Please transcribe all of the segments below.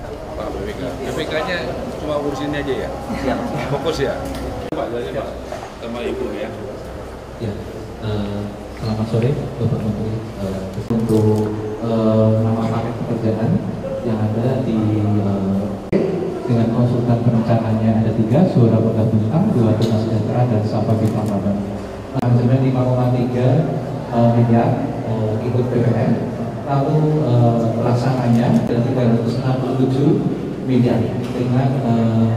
Pak BPK. BPK-nya cuma urusin aja ya? Siap. Fokus ya? Pak, dari Pak sama Ibu ya? Ya, selamat sore Bapak Menteri. Untuk nama paket pekerjaan yang ada di dengan konsultan perencanaannya ada 3, Suara Pegang Bintang, 2 Tuna Sejahtera, dan Sapa Bintang Padang. Sebenarnya 5,3 miliar ikut BPN, lalu pelaksananya dan 367 miliar dengan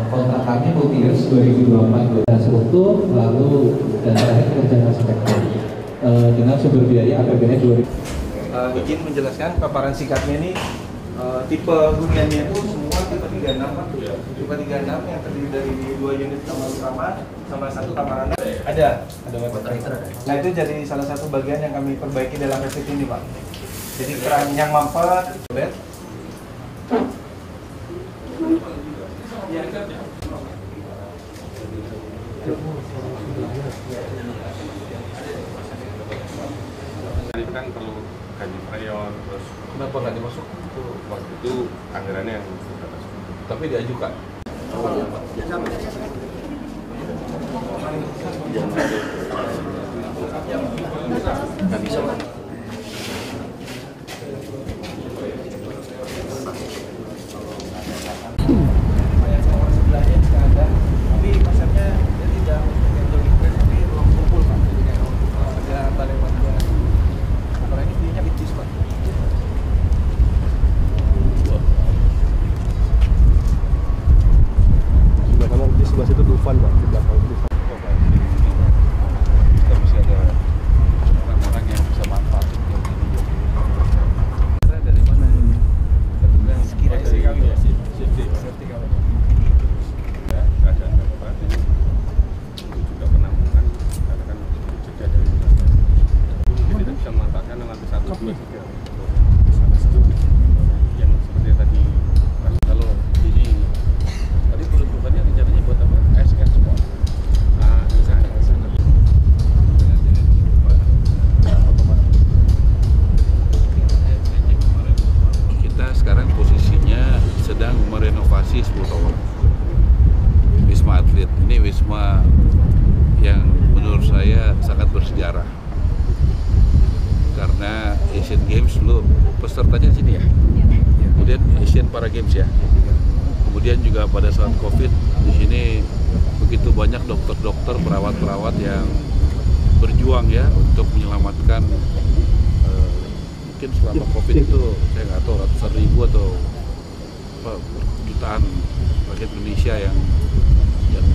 kontraknya multi years 2024 dan seutuh, lalu dan terakhir kerjaan spektor dengan sumber biaya APBN 2000. Izin menjelaskan paparan singkatnya ini tipe huniannya itu semua tipe 36 Pak. Tipe 36 yang terdiri dari 2 unit kamar utama sama 1 kamar anak. Ada water. Nah itu jadi salah satu bagian yang kami perbaiki dalam revisi ini Pak. Jadi keran yang mampet, bed. Ini kan perlu ganti freon, terus Kenapa nggak dimasuk? itu waktu itu anggarannya yang sudah masuk. Tapi diajukan. Nggak bisa Pak. Sebelahnya juga ada, tapi konsepnya dia tidak untuk jogging track, tapi ruang kumpul Pak. Jadi kayak ada balai warga. Apalagi dia kecil Pak. Sebelah kanan di sebelah situ Dufan Pak, di belakang Dufan. Kita masih ada orang-orang yang bisa manfaatin yang ini. Dari mana ini? Sekira dari kami ya. Safety kami. Ya, keadaan darurat ini untuk juga penampungan karena kan jeda dari hujan. Jadi kita bisa memanfaatkan yang lantai 1, 2, 3. Yang seperti tadi Kalau ini tadi peruntukannya rencananya buat apa? ASN semua. misalnya Kita sekarang posisinya sedang merenovasi 10 tower Wisma Atlet. Ini wisma yang menurut saya sangat bersejarah karena Asian Games dulu pesertanya sini ya, kemudian Asian Para Games ya, kemudian juga pada saat COVID di sini begitu banyak dokter-dokter, perawat-perawat yang berjuang ya untuk menyelamatkan mungkin selama COVID itu saya nggak tahu ratusan ribu atau jutaan rakyat Indonesia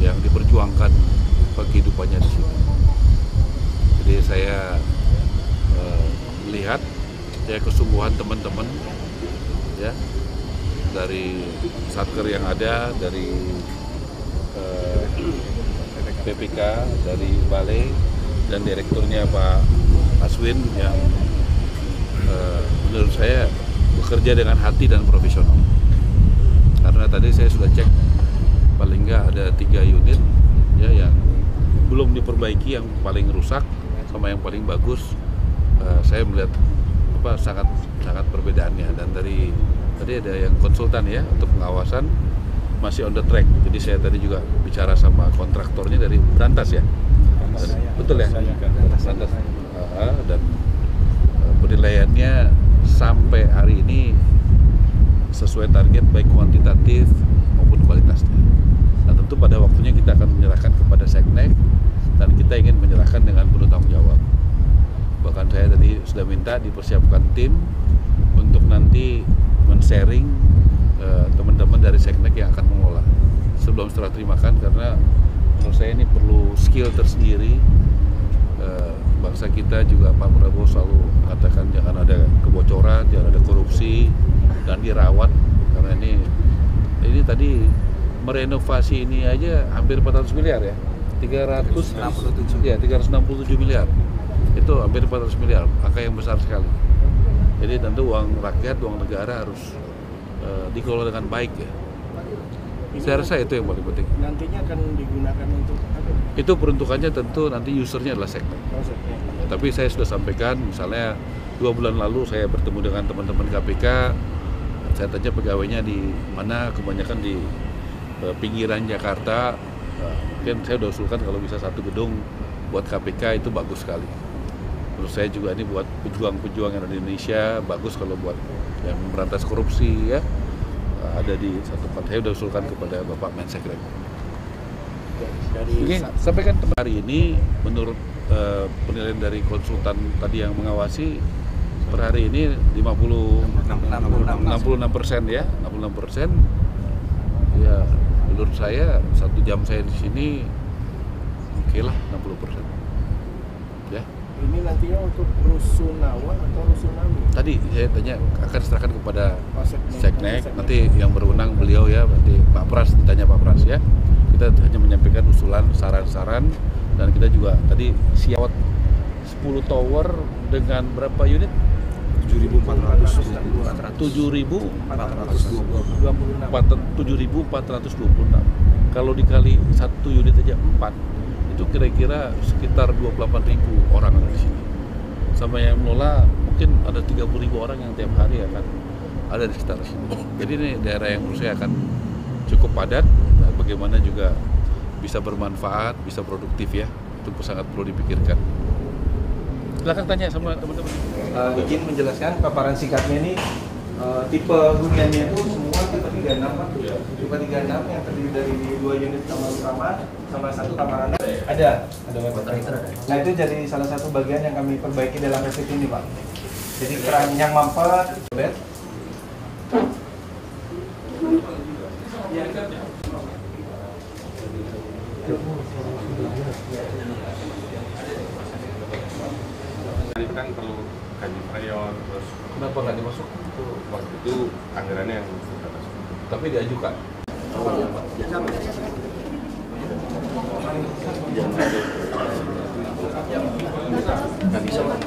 yang diperjuangkan kehidupannya di sini. Jadi saya melihat ya kesungguhan teman-teman ya dari satker yang ada, dari PPK, dari Balai dan direkturnya Pak Aswin yang menurut saya bekerja dengan hati dan profesional. Karena tadi saya sudah cek paling nggak ada 3 unit ya yang belum diperbaiki, yang paling rusak sama yang paling bagus. Saya melihat sangat perbedaannya, dan tadi ada yang konsultan ya untuk pengawasan masih on the track. Jadi saya tadi juga bicara sama kontraktornya dari Berantas ya. Betul ya? Berantas. Dan penilaiannya sampai hari ini sesuai target baik kuantitatif maupun kualitasnya. Nah tentu pada waktunya kita akan menyerahkan kepada Seknek dan kita ingin menyerahkan dengan penuh tanggung jawab. Bahkan saya tadi sudah minta dipersiapkan tim untuk nanti men-sharing teman-teman dari Seknek yang akan mengelola sebelum serah terimakan, karena menurut saya ini perlu skill tersendiri. Bangsa kita juga Pak Prabowo selalu katakan jangan ada kebocoran, jangan ada korupsi, dan dirawat, karena ini tadi merenovasi ini aja hampir 400 miliar ya, 367 miliar, itu hampir 400 miliar, angka yang besar sekali. Jadi tentu uang rakyat, uang negara harus dikelola dengan baik ya. Saya rasa itu yang paling penting. Nantinya akan digunakan untuk apa? Itu peruntukannya tentu nanti usernya adalah Seknek. Tapi saya sudah sampaikan, misalnya 2 bulan lalu saya bertemu dengan teman-teman KPK, saya tanya pegawainya di mana, kebanyakan di pinggiran Jakarta. Mungkin saya udah usulkan kalau bisa satu gedung buat KPK itu bagus sekali. Terus saya juga ini buat pejuang-pejuang yang ada di Indonesia, bagus kalau buat yang memberantas korupsi ya, ada di satu tempat. Saya udah usulkan kepada Bapak Menseknek. Ini sampaikan hari ini menurut penilaian dari konsultan tadi yang mengawasi, per hari ini 66% ya, 66%. Ya, menurut saya 1 jam saya di sini oke lah 60%. Ya. Ini nantinya untuk rusunawa atau rusunami? Tadi saya tanya akan diserahkan kepada Seknek, nanti yang berwenang beliau ya, nanti Pak Pras, ditanya Pak Pras ya. Kita hanya menyampaikan usulan, saran-saran, dan kita juga tadi siap 10 tower dengan berapa unit? 7.426. Kalau dikali 1 unit aja 4, itu kira-kira sekitar 28.000 orang di sini. Sama yang mengelola mungkin ada 30.000 orang yang tiap hari akan ada di sekitar sini. Jadi ini daerah yang menurut saya akan cukup padat. Nah, bagaimana juga bisa bermanfaat, bisa produktif ya, itu sangat perlu dipikirkan. Silakan tanya sama teman-teman. Izin menjelaskan paparan singkatnya ini, tipe huniannya itu semua tipe 36 Pak. Tipe 36 yang terdiri dari 2 unit kamar utama sama 1 kamar anak. Ada meter. Nah itu jadi salah satu bagian yang kami perbaiki dalam resip ini Pak. Jadi keran yang mampet, bed. Itu kan perlu gaji freon, terus Kenapa nggak dimasuk? waktu itu anggarannya yang sudah masuk. Tapi diajukan. Nggak bisa Pak.